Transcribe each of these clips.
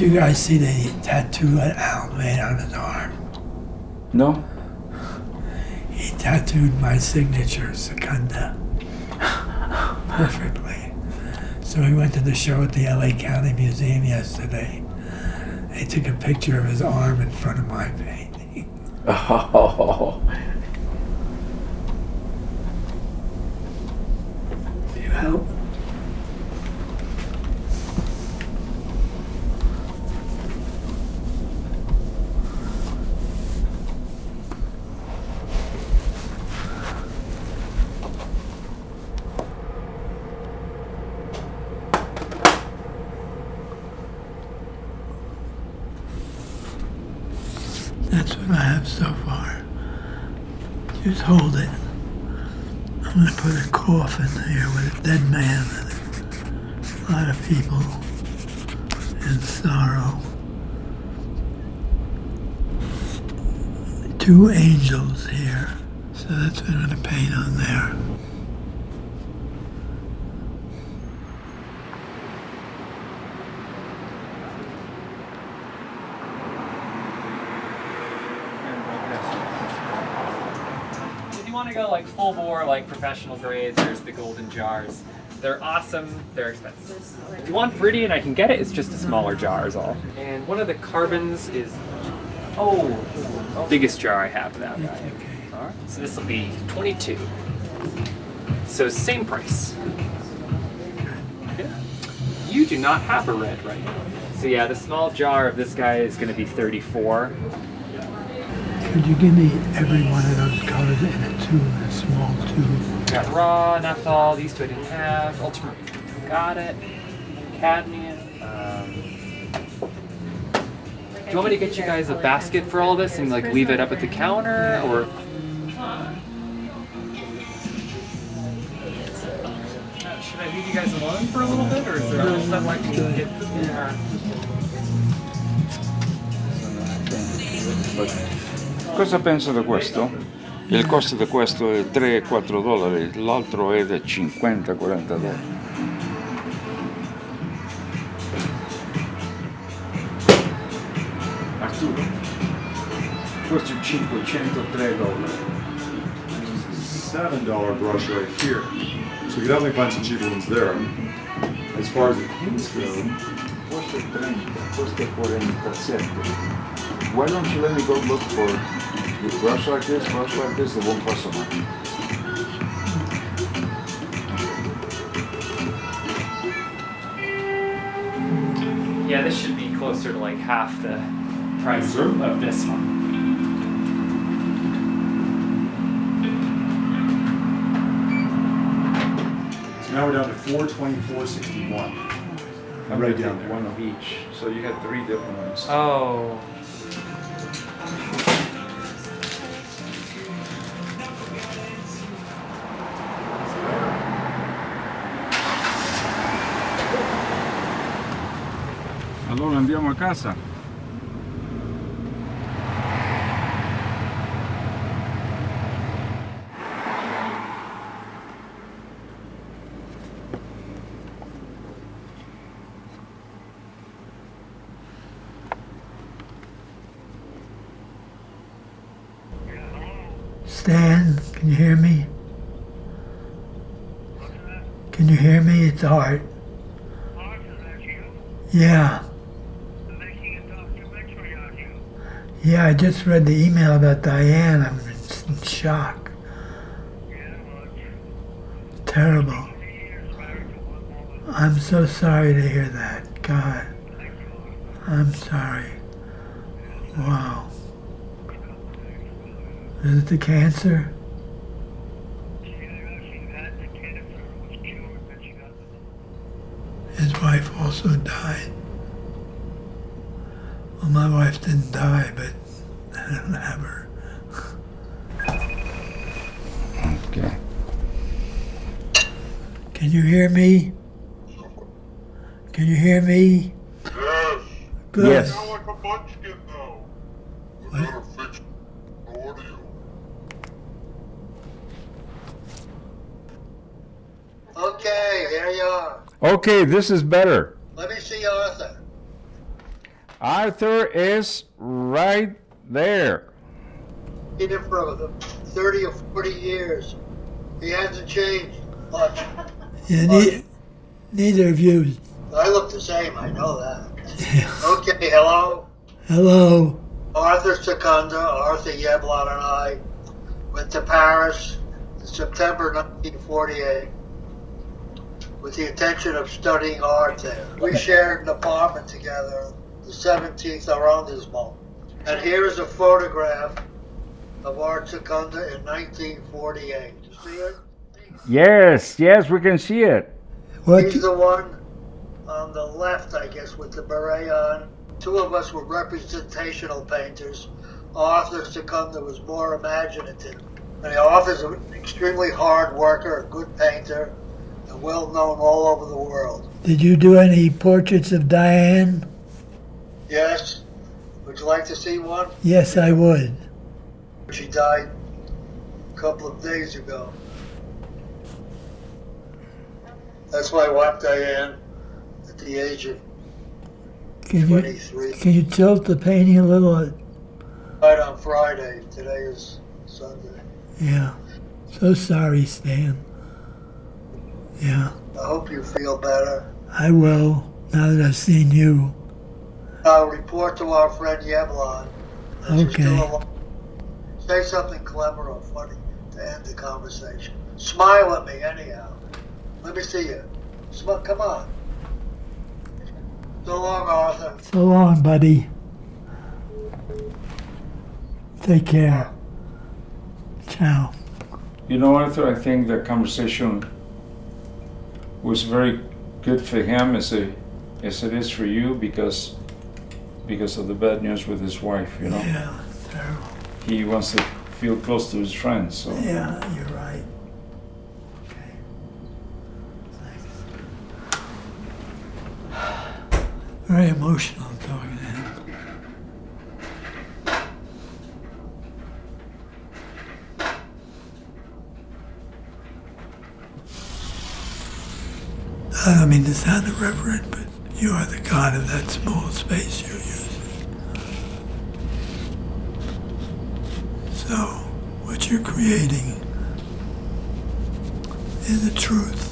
Did you guys see the tattoo that Al made on his arm? No? He tattooed my signature, Secunda, perfectly. So we went to the show at the LA County Museum yesterday. They took a picture of his arm in front of my painting. Oh. Do you help? That's what I have so far. Just hold it. I'm going to put a coffin here with a dead man and a lot of people in sorrow. 2 angels here. So that's what I'm going to paint on there. If you want to go like full bore, like professional grades, there's the golden jars. They're awesome, they're expensive. If you want Viridian, I can get it, it's just a smaller jar is all. And one of the carbons is, biggest jar I have of that guy. Okay. Alright, so this will be 22. So same price. Okay. You do not have a red right now. So yeah, the small jar of this guy is going to be 34. Could you give me every one of those colors in a tube, a small tube? Got raw, naphthol, these two I didn't have. Ultramarine, got it. Cadmium. Do you want me to get you guys a basket for all this and like leave it up at the counter, or? Should I leave you guys alone for a little bit, or is there other stuff I can get? Cosa pensa di questo? Il costo di questo è 3-4 dollari, l'altro è di 50-40 dollari. Arturo, questo è 503 dollari. $7 brush right here. So you can definitely find some cheaper ones there. As far as the paints go, Questo è 30, questo è 47. Why don't you let me go look for a brush like this, the one plus a money? Yeah, this should be closer to like half the price of this one. so now we're down to $424.61. I'm right down there. One of each, so you had 3 different ones. Oh. Allora andiamo a casa. Stan, can you hear me? Can you hear me? It's Art. Yeah. Yeah, I just read the email about Diane. I'm in shock. Terrible. I'm so sorry to hear that. God. I'm sorry. Wow. Is it the cancer? His wife also died. Well, my wife didn't die, but I don't have her. Okay. Can you hear me? Can you hear me? Yes. Good. Yes. Sound like a munchkin though. We gotta fix the audio. Okay, there you are. Okay, this is better. Let me see Arthur. Arthur is right there. Been him for 30 or 40 years. He hasn't changed much. Yeah, neither of you. I look the same, I know that. Okay, hello. Hello. Arthur Secunda, Arthur Yeblon and I went to Paris in September 1948 with the intention of studying art there. We shared an apartment together, the 17th arrondissement. And here is a photograph of Art Secunda in 1948. You see it? Yes, we can see it. What? He's the one on the left, I guess, with the beret on. Two of us were representational painters. Arthur Secunda was more imaginative. And Arthur's an extremely hard worker, a good painter, and well known all over the world. Did you do any portraits of Diane? Yes. Would you like to see one? Yes, I would. She died a couple of days ago. That's my wife Diane at the age of 23. Can you tilt the painting a little? Died on Friday. Today is Sunday. Yeah. So sorry, Stan. Yeah. I hope you feel better. I will, now that I've seen you. I'll report to our friend Yeblon. that you're Okay. still alive. Say something clever or funny to end the conversation. Smile at me anyhow. Let me see you. Come on. So long, Arthur. So long, buddy. Take care. Ciao. You know, Arthur, I think the conversation was very good for him as it is for you because of the bad news with his wife, you know. Yeah, terrible. He wants to feel close to his friends, so. Yeah, you're right. Okay. Thanks. Very emotional talking to him. I don't mean to sound irreverent, but you are the god of that small space you're using. So, what you're creating is the truth.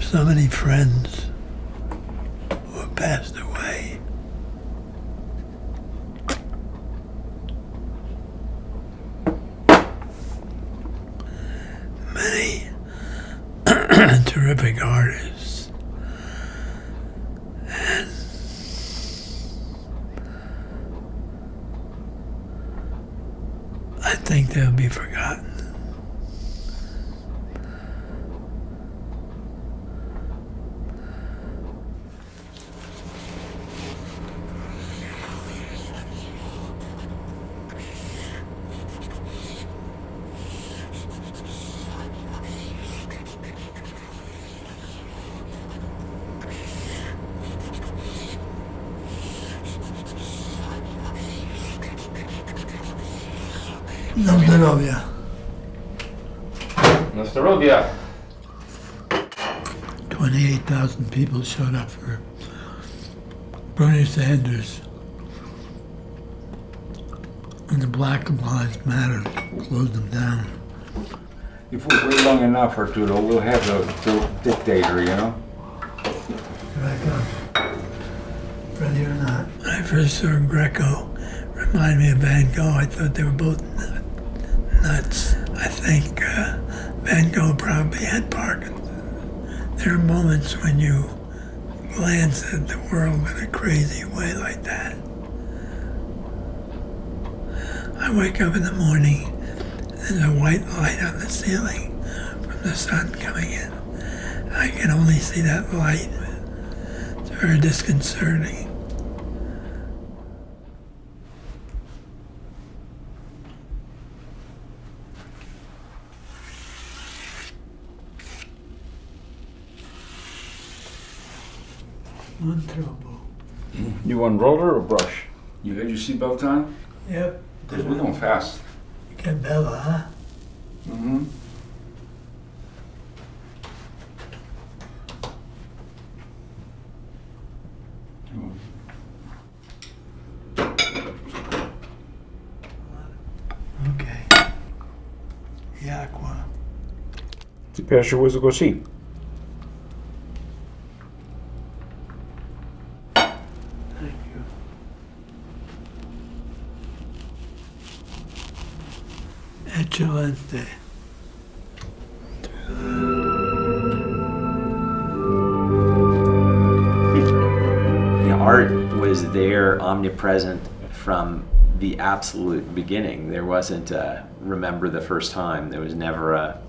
So many friends who have passed away. Many terrific artists. And I think they'll be forgotten. No здоровья. Na zdrowie. 28,000 people showed up for Bernie Sanders. And the Black Lives Matter closed them down. If we wait long enough, Arturo, we'll have the dictator, you know? Here I come. Ready or not. When I first saw Greco, reminded me of Van Gogh. I thought they were both nuts. I think Van Gogh probably had Parkinson. There are moments when you glance at the world in a crazy way like that. I wake up in the morning, there's a white light on the ceiling from the sun coming in. I can only see that light. It's very disconcerting. Untrouble. You want roller or brush? You had your seatbelt on? Yep. Because we're going fast. Que bella, huh? Mm-hmm. Okay. E acqua. Ti piace questo così? Thank you. Eccellente. Art was there, omnipresent from the absolute beginning. There wasn't a remember the first time. There was never a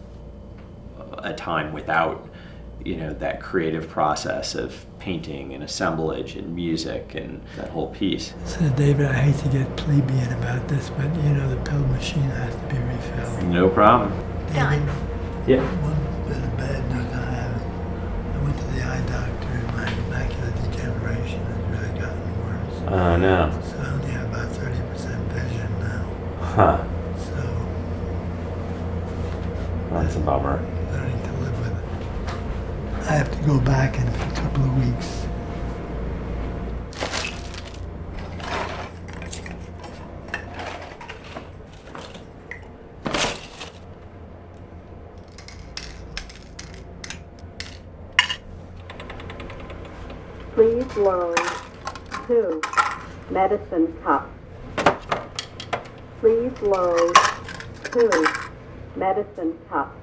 time without, that creative process of painting and assemblage and music and that whole piece. So David, I hate to get plebeian about this, but the pill machine has to be refilled. No problem. David, Yeah. one bit of bad news I have. I went to the eye doctor and my macular degeneration has really gotten worse. Oh, no. So I only have about 30% vision now. Huh. So That's a bummer. learning to live with it. I have to go back in a couple of weeks. Please load 2 medicine cups. Please load 2 medicine cups.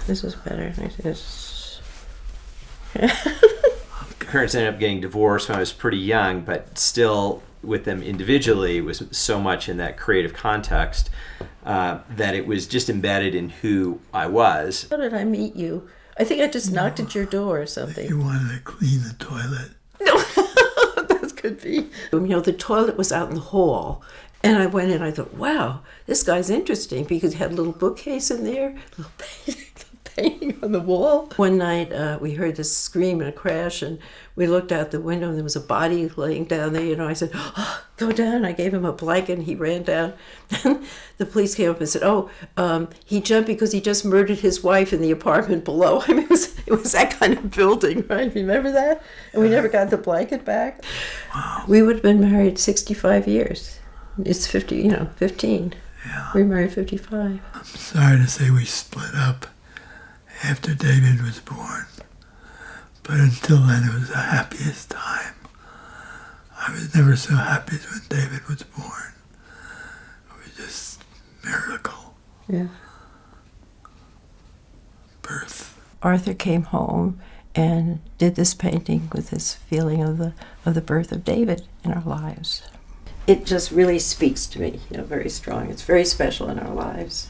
This is better. This Parents ended up getting divorced when I was pretty young, but still with them individually was so much in that creative context that it was just embedded in who I was. How did I meet you? I think I just knocked at your door or something. You wanted to clean the toilet. No, that could be. The toilet was out in the hall. And I went in, I thought, wow, this guy's interesting because he had a little bookcase in there, little painting on the wall. One night we heard this scream and a crash and we looked out the window and there was a body laying down there. I said, oh, go down. I gave him a blanket and he ran down. And the police came up and said, he jumped because he just murdered his wife in the apartment below. I mean, it was that kind of building, right? Remember that? And we never got the blanket back. Wow. We would have been married 65 years. It's 15. Yeah. We were married 55. I'm sorry to say we split up after David was born. But until then, it was the happiest time. I was never so happy as when David was born. It was just a miracle. Yeah. Birth. Arthur came home and did this painting with this feeling of the birth of David in our lives. It just really speaks to me, very strong. It's very special in our lives.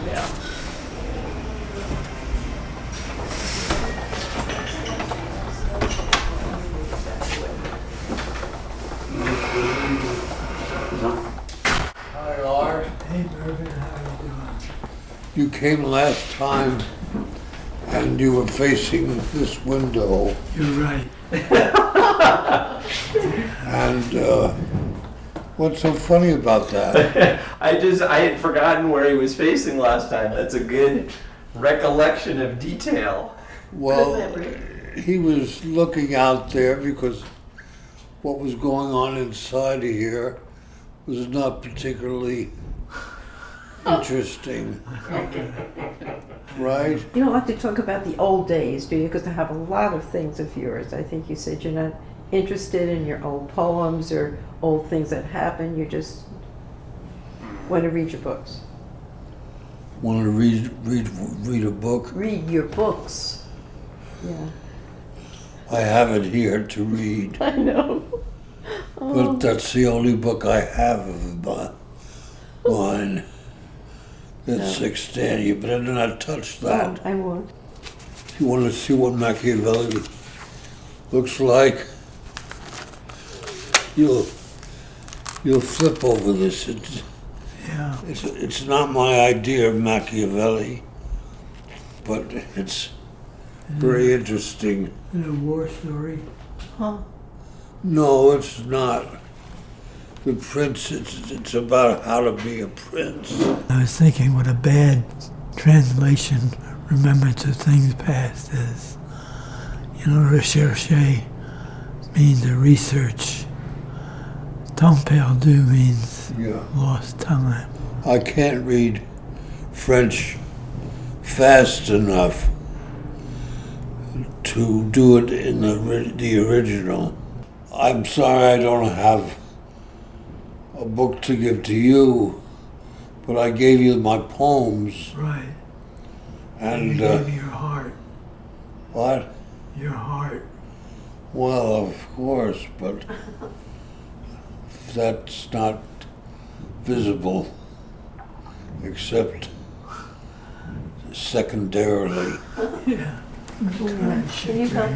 Yeah. Hi, Art. Hey, Mervyn, how are you doing? You came last time and you were facing this window. You're right. And what's so funny about that? I had forgotten where he was facing last time. That's a good recollection of detail. Well, he was looking out there because what was going on inside of here was not particularly interesting. Right? You don't like to talk about the old days, do you? Because I have a lot of things of yours. I think you said you're not interested in your old poems or old things that happened. You just want to read your books. Want to read a book? Read your books. Yeah. I have it here to read. I know. But that's the only book I have of mine. It's extant. You better not touch that. Oh, I won't. If you want to see what Machiavelli looks like, you'll flip over this. It's not my idea of Machiavelli, but it's very interesting. Is it a war story? Huh? No, it's not. The prince, it's about how to be a prince. I was thinking what a bad translation remembrance of things past is. You know, recherche means to research. Temps perdu means lost time. I can't read French fast enough to do it in the original. I'm sorry I don't have a book to give to you, but I gave you my poems. Right. And you gave me your heart. What? Your heart. Well, of course, but that's not visible except secondarily. Yeah. Can you help?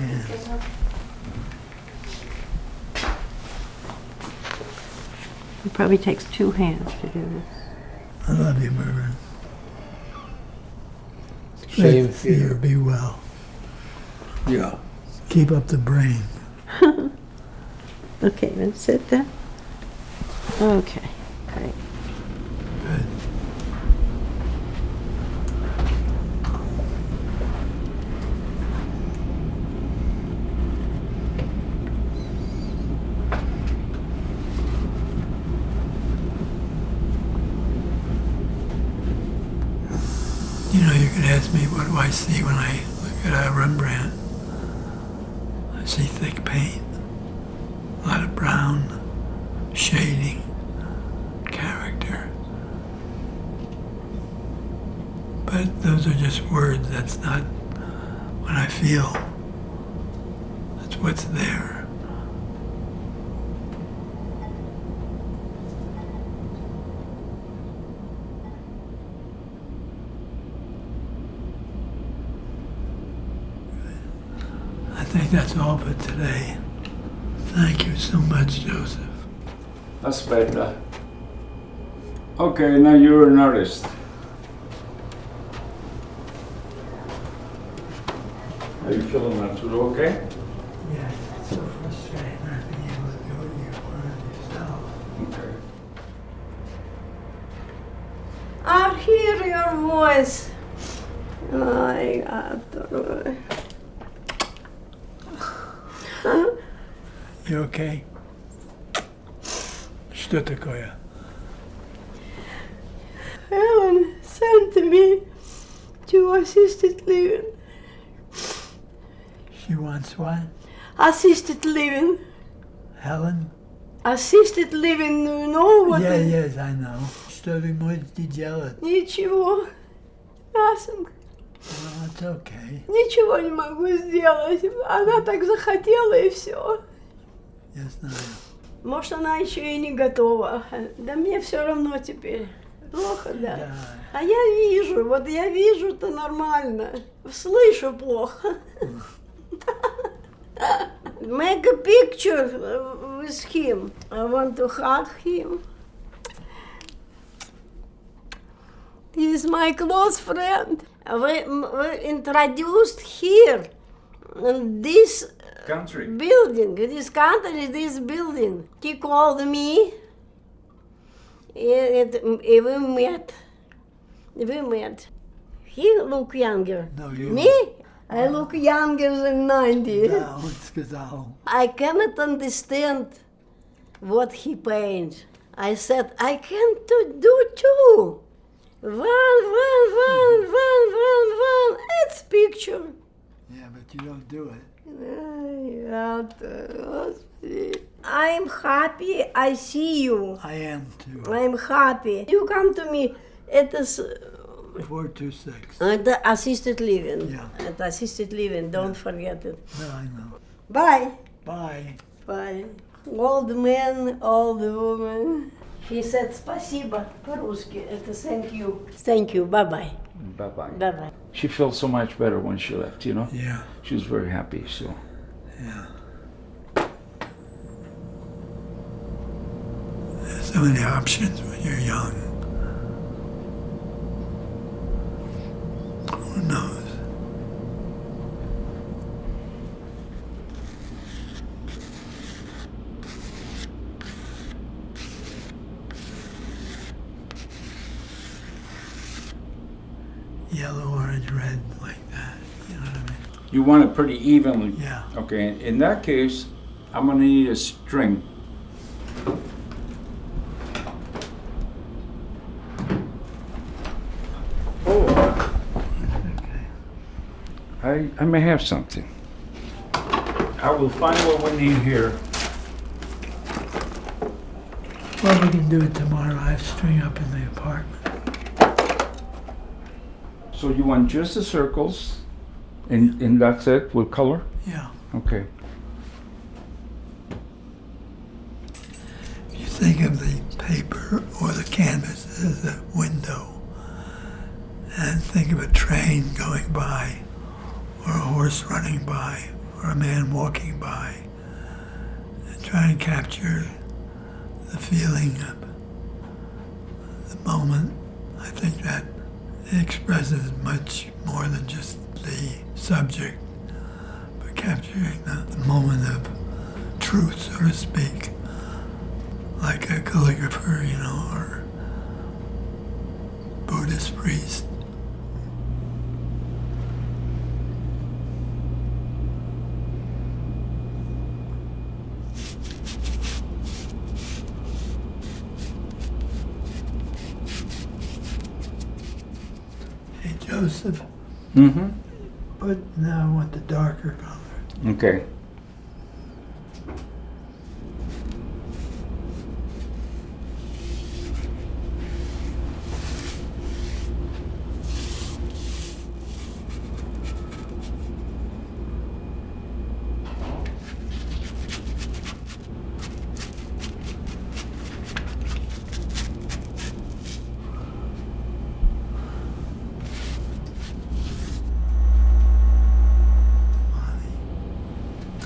It probably takes two hands to do this. I love you, Mervyn. Same Let's see her be well. Yeah. Keep up the brain. Okay, let's sit there. Okay, great. Good. You know, you could ask me, what do I see when I look at a Rembrandt? I see thick paint, a lot of brown, shading, character. But those are just words, that's not what I feel. That's what's there. I think that's all for today. Thank you so much, Joseph. That's better. Okay, now you're an artist. Are you feeling Arturo okay? Yeah, it's so frustrating not being able to do what you wanted yourself. Okay. I hear your voice. Ay, Arthur. You okay? Что такое? Helen sent me to assisted living. She wants what? Assisted living. Helen? Assisted living, you know what? Yeah, yes, I know. Что вы можете делать? Ничего. Nothing. Well, it's okay. Ничего не могу сделать. Она так захотела и все. Я знаю. Может, она еще и не готова. Да мне все равно теперь. Плохо, да? Да. А я вижу, вот я вижу-то нормально, слышу плохо. Make a picture with him. I want to hug him. He is my close friend. We introduced here in this Country. building, this country, this building. He called me. We met. We met. He look younger. No, you. Me? I look younger than 90. No, it's сказал. I cannot understand what he paints. I said, I can't do two. One. It's picture. Yeah, but you don't do it. I'm happy I see you. I am too. I'm happy. You come to me. It is 426. the assisted living. Yeah. The assisted living. Don't forget it. No, I know. Bye. Bye. Bye. Old man, old woman. He said спасибо по-русски. Это thank you. Thank you. Bye-bye. Bye-bye. Bye-bye. She felt so much better when she left, you know? Yeah. She was very happy, so. Yeah. There's so many options when you're young. Who knows? Yellow, orange, red, like that. You know what I mean? You want it pretty evenly. Yeah. Okay, in that case, I'm gonna need a string. Oh. I may have something. I will find what we need here. Well, we can do it tomorrow. I have string up in the apartment. So you want just the circles, and that's it with color? Yeah. Okay. If you think of the paper or the canvas as a window, and think of a train going by, or a horse running by, or a man walking by, and try and capture the feeling of the moment, I think that it expresses much more than just the subject, but capturing the moment of truth, so to speak, like a calligrapher, you know, or Buddhist priest. Hey, Joseph. Mm-hmm. But now I want the darker color. Okay.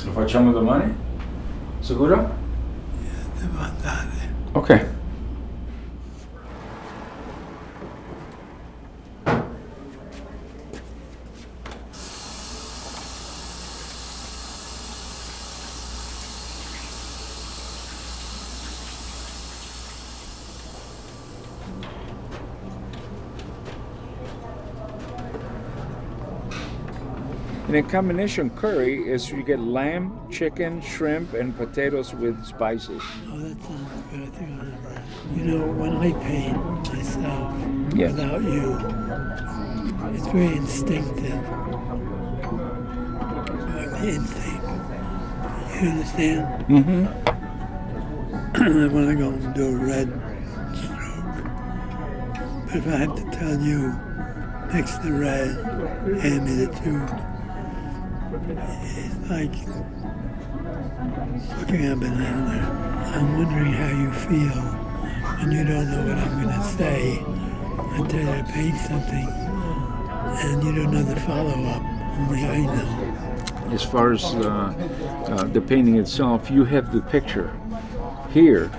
Lo facciamo domani? Sicuro? Devo andare. Ok. And a combination curry is you get lamb, chicken, shrimp, and potatoes with spices. Oh, that sounds good. I think I'll never. You know, when I paint myself Yeah. without you, it's very instinctive. The instinct. You understand? Mm-hmm. I want to go and do a red stroke. But if I have to tell you, mix the red, hand me the tube, it's like looking at a banana. I'm wondering how you feel when you don't know what I'm going to say, I tell you to paint something, and you don't know the follow-up. Only I know. As far as the painting itself, you have the picture here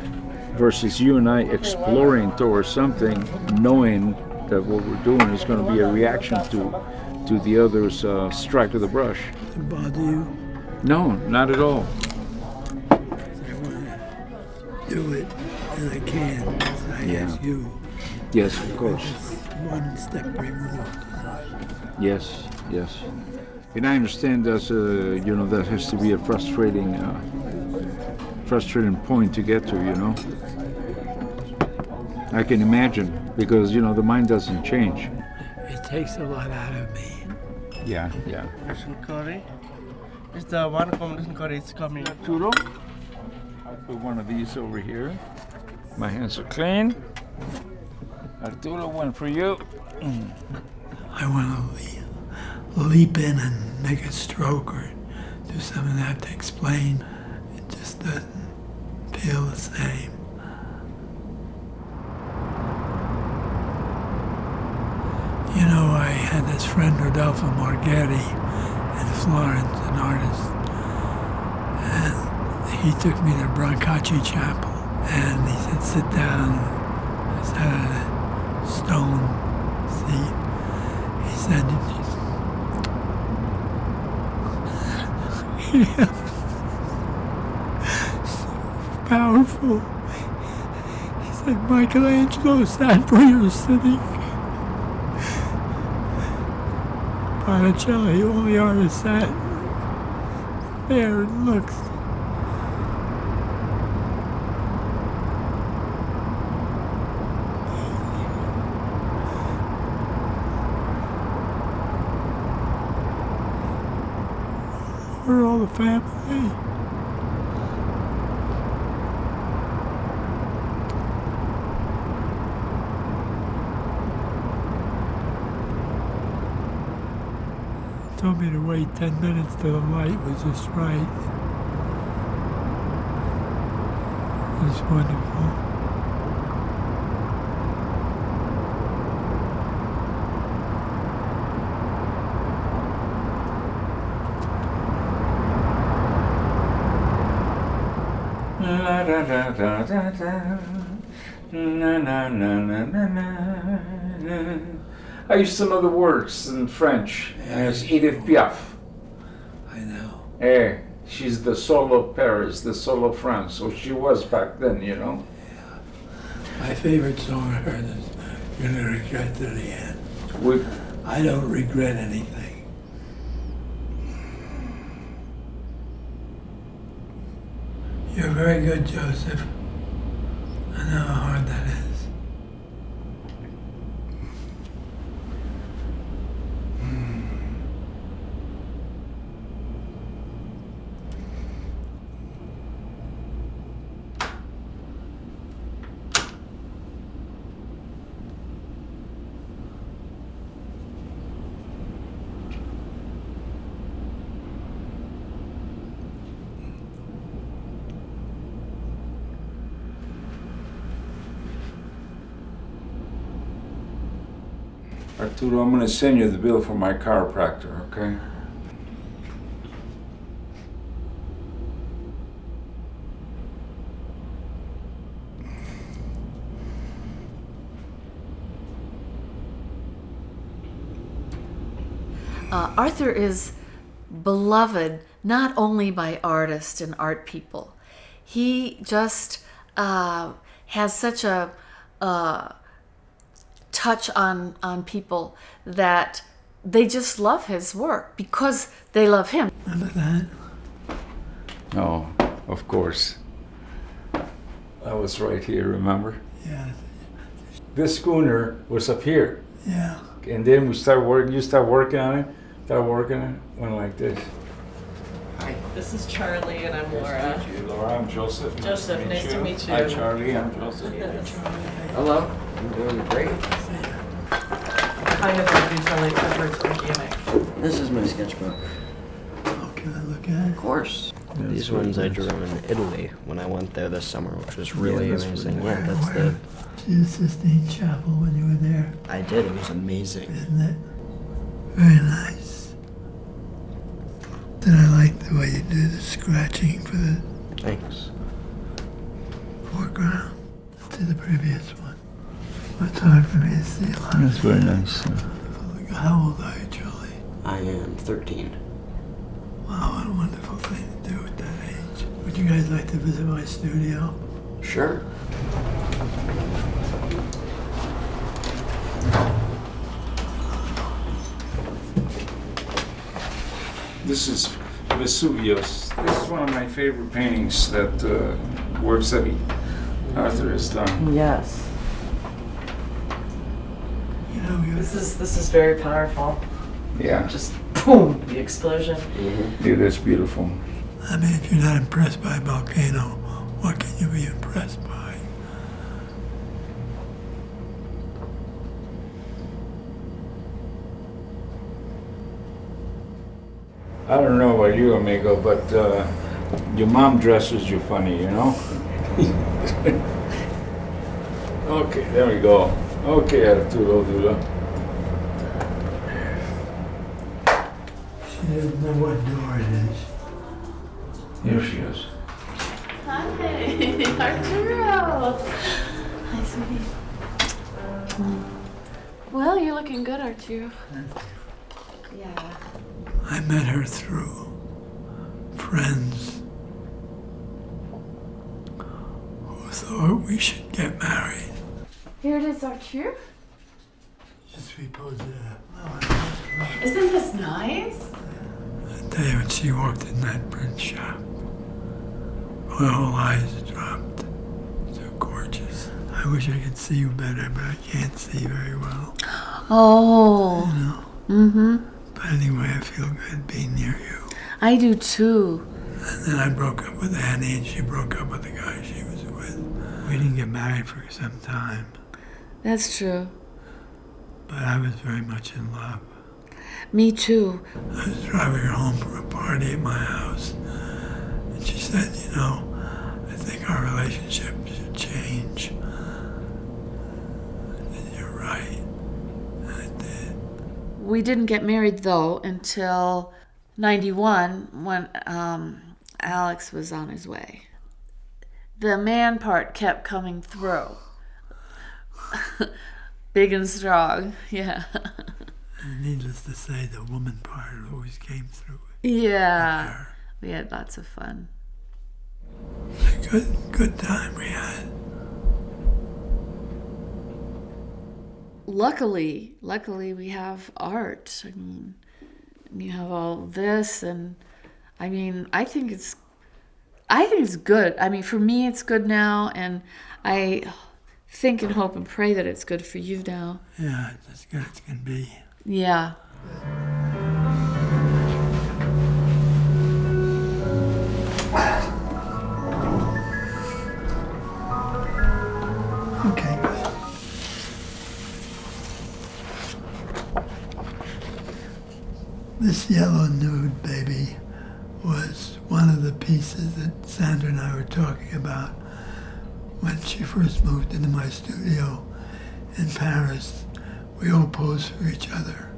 versus you and I exploring towards something, knowing that what we're doing is going to be a reaction to the other's strike of the brush. Does it bother you? No, not at all. I want to do it, and I can't. So I ask you. Yes, of course. Just one step removed. Yes, yes. And I understand that's that has to be a frustrating point to get to, I can imagine, because, the mind doesn't change. It takes a lot out of me. Yeah. Curry. It's the one combination curry is coming. Arturo, I'll put one of these over here. My hands are clean. Arturo, one for you. I want to leap in and make a stroke or do something I have to explain. It just doesn't feel the same. I had this friend Rodolfo Marghetti in Florence, an artist, and he took me to Brancacci Chapel, and he said, sit down. I sat on a stone seat. He said, so powerful. He said, Michelangelo sat where you're sitting. Botticelli, all the artists sat there and looked. We're all the family. Told me to wait 10 minutes till the light was just right. It was wonderful. La da da da da da. Na na na na na na. I used to know the words in French. And it's Edith Piaf. I know. She's the soul of Paris, the soul of France. So she was back then, Yeah. My favorite song I heard is You're Gonna Regret to the End. I don't regret anything. You're very good, Joseph. I know how hard that is. Arturo, I'm going to send you the bill for my chiropractor, okay? Arthur is beloved not only by artists and art people. He just has such a touch on people that they just love his work because they love him. Remember that? Oh, of course. That was right here, remember? Yeah. This schooner was up here. Yeah. And then we started working, you started working on it, went like this. Hi, this is Charlie and I'm Laura. Nice to meet you, Laura. I'm Joseph. Joseph, nice to meet you. Hi, Charlie. I'm Joseph. Hello. I'm doing great. I have these really efforts organic. This is my sketchbook. Oh, can I look at it? Of course. Yeah, These ones I drew in Italy when I went there this summer, which was really amazing. Where? That's the see the Sistine Chapel when you were there? I did. It was amazing. Isn't it? Very nice. Then I like the way you do the scratching for the Thanks. foreground to the previous one. It's hard for me to see a lot. That's very nice. How old are you, Julie? I am 13. Wow, what a wonderful thing to do at that age. Would you guys like to visit my studio? Sure. This is Vesuvius. This is one of my favorite paintings that works that Arthur has done. Yes. You know, This is very powerful. Yeah. Just boom, the explosion. Yeah, that's beautiful. I mean, if you're not impressed by a volcano, what can you be impressed by? I don't know about you, amigo, but your mom dresses you funny, you know? Okay, there we go. Okay, Arturo, She doesn't know what door it is. Here she is. Hi, Arturo. Hi, sweetie. Well, you're looking good, aren't you? Yeah. I met her through friends who thought we should get married. Here it is, Arturo. Just repose it. Isn't this nice? The day when she walked in that print shop, my whole eyes dropped. So gorgeous. I wish I could see you better, but I can't see very well. Oh. You know? Mm-hmm. But anyway, I feel good being near you. I do too. And then I broke up with Annie, and she broke up with the guy she was with. We didn't get married for some time, That's true. but I was very much in love. Me too. I was driving her home from a party at my house, and she said, you know, I think our relationship should change. I said, you're right. And I did. We didn't get married, though, until 91 when Alex was on his way. The man part kept coming through. Big and strong, yeah. And needless to say, the woman part always came through. Yeah. We had lots of fun. A good time we had. Luckily we have art. I mean, you have all this, and I mean, I think it's good. I mean, for me, it's good now, and I think and hope and pray that it's good for you now. Yeah, it's as good as can be. Yeah. Okay, good. This yellow nude baby was one of the pieces that Sandra and I were talking about when she first moved into my studio in Paris. We all posed for each other.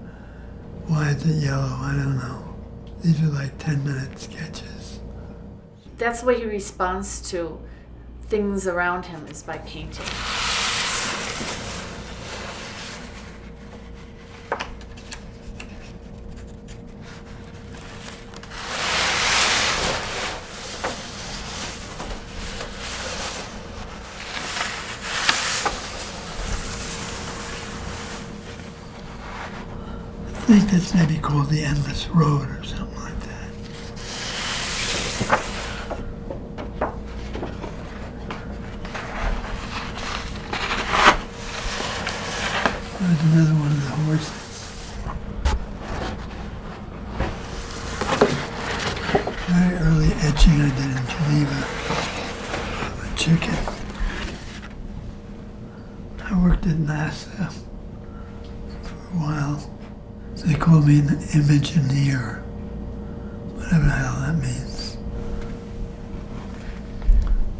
Why is it yellow? I don't know. These are like 10-minute sketches. That's the way he responds to things around him, is by painting. I think this may be called the Endless Road or something like that. There's another one of the horses. Very early etching I did in Geneva of a chicken. I worked at NASA for a while. They call me an Imagineer, whatever the hell that means.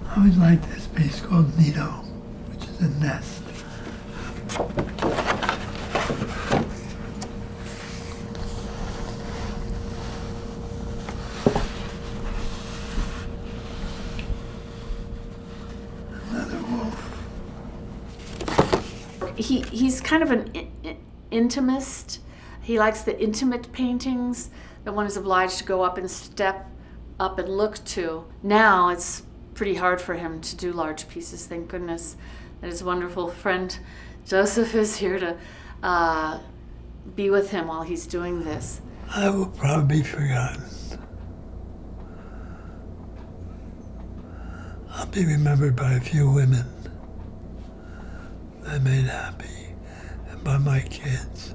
I always liked this piece called Nido, which is the nest. Another wolf. He's kind of an intimist. He likes the intimate paintings that one is obliged to go up and step up and look to. Now it's pretty hard for him to do large pieces, thank goodness that his wonderful friend Joseph is here to be with him while he's doing this. I will probably be forgotten. I'll be remembered by a few women I made happy, and by my kids.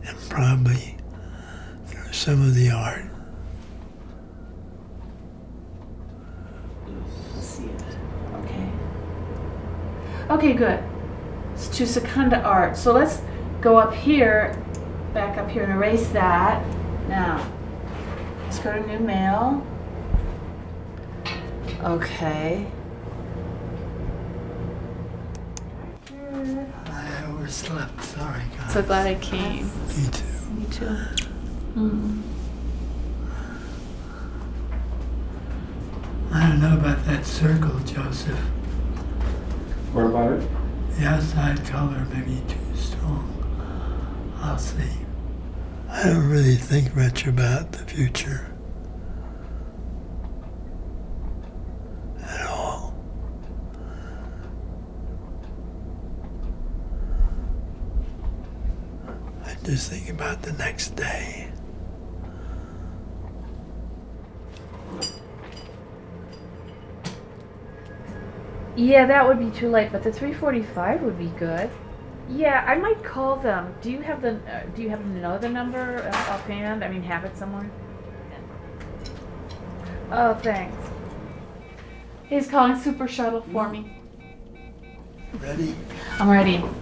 And probably through some of the art. Okay, good. It's to Secunda art. So let's go up here, back up here and erase that. Now, let's go to new mail. Okay. I overslept, sorry guys. So glad I came. Me too. Me too. Mm. I don't know about that circle, Joseph. What about it? The outside color may be too strong. I'll see. I don't really think much about the future. At all. I just think about the next day. Yeah, that would be too late, but the 3:45 would be good. Yeah, I might call them. Do you have the? Do you happen to know the number offhand? I mean, have it somewhere. Oh, thanks. He's calling Super Shuttle for me. Ready? I'm ready. You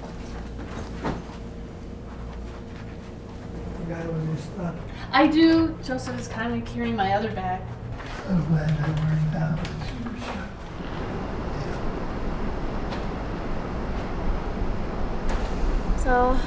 got all your stuff. I do. Joseph is kindly carrying my other bag. So glad that worked out with Super Shuttle. So.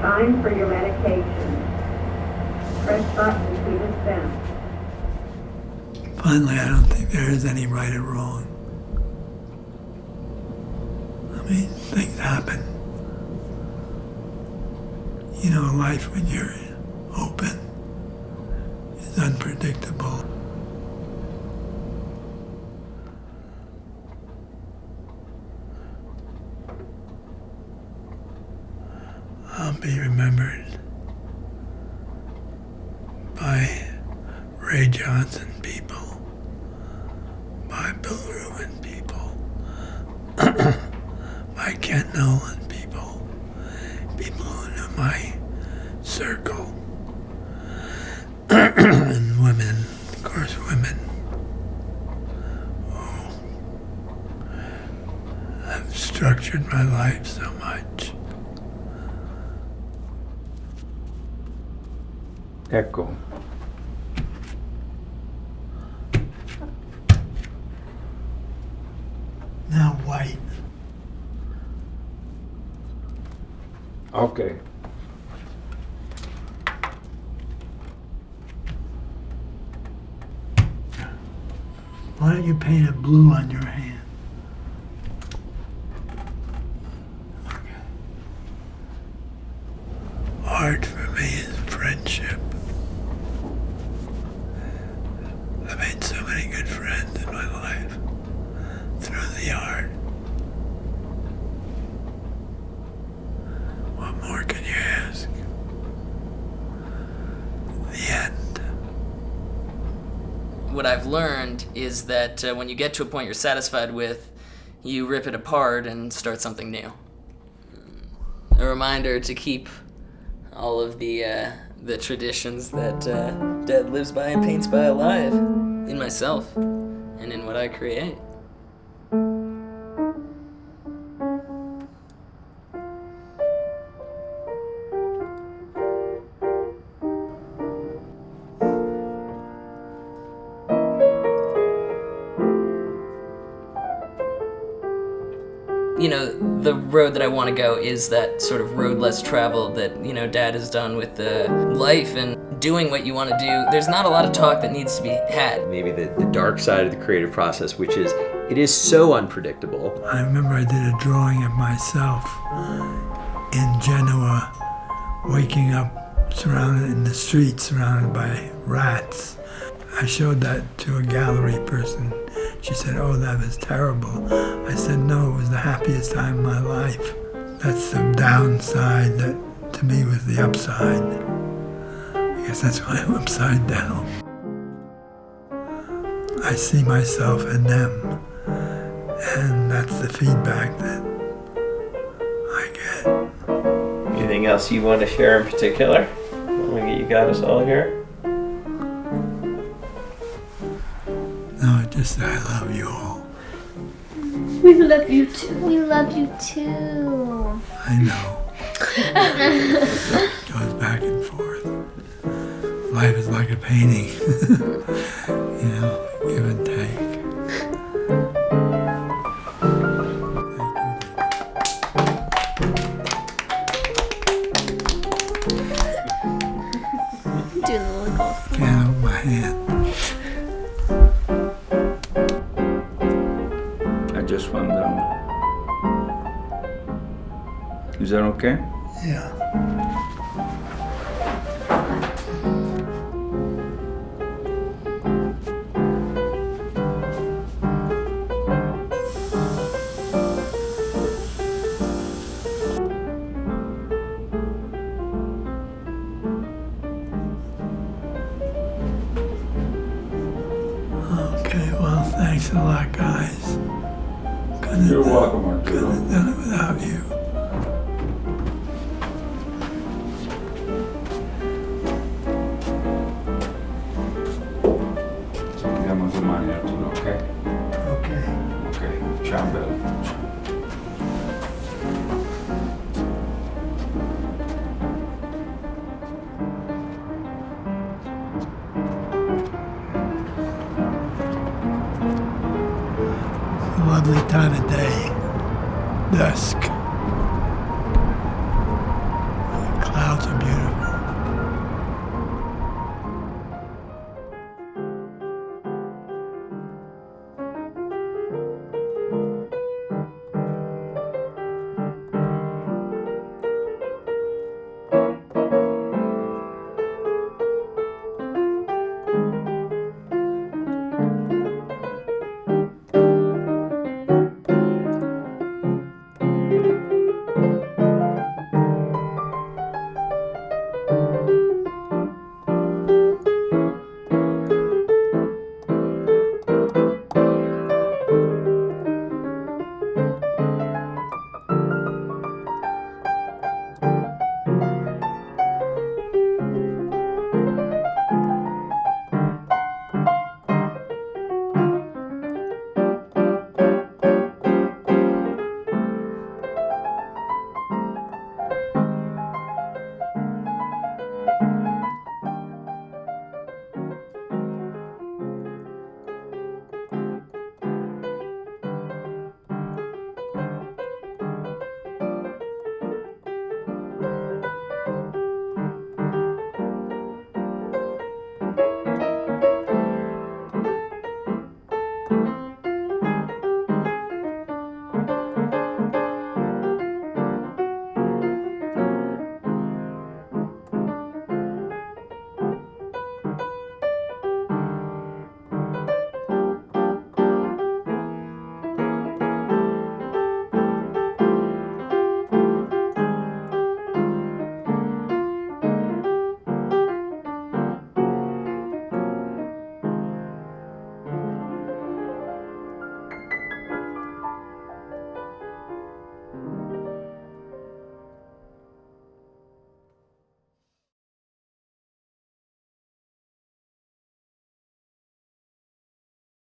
Time for your medication. Press button to dispense. Finally, I don't think there is any right or wrong. I mean, things happen. You know, life when you're open is unpredictable. I'll be remembered by Ray Johnson people, by Bill Rubin people, by Kent Nolan people, people who knew my circle, and women, of course, women who structured my life so much. Echo. Now white. Okay. Why don't you paint it blue on your hand? Okay. Art for me is friendship. I made so many good friends in my life through the art. What more can you ask? The end. What I've learned is that when you get to a point you're satisfied with, you rip it apart and start something new. A reminder to keep all of the traditions that Dad lives by and paints by alive in myself and in what I create. You know, the road that I want to go is that sort of road less traveled that, you know, Dad has done with the life and doing what you want to do. There's not a lot of talk that needs to be had. Maybe the dark side of the creative process, which is, it is so unpredictable. I remember I did a drawing of myself in Genoa, waking up surrounded in the street, surrounded by rats. I showed that to a gallery person. She said, "Oh, that was terrible." I said, "No, it was the happiest time of my life." That's the downside that to me was the upside. I guess that's why I'm upside down. I see myself in them, and that's the feedback that I get. Anything else you want to share in particular? You got us all here? No, just that I love you all. We love you too. We love you too. I know. It goes back and forth. Life is like a painting. You know, give and take. Doing the little golf. Can't hold my hand. Just one down. Is that okay? Yeah. Okay, well, thanks a lot, guys. You're welcome, Arturo. Couldn't have done it without you. Digamos domani, Arturo, okay? Okay. Okay. Ciao, bello. Lovely time of day. Dusk.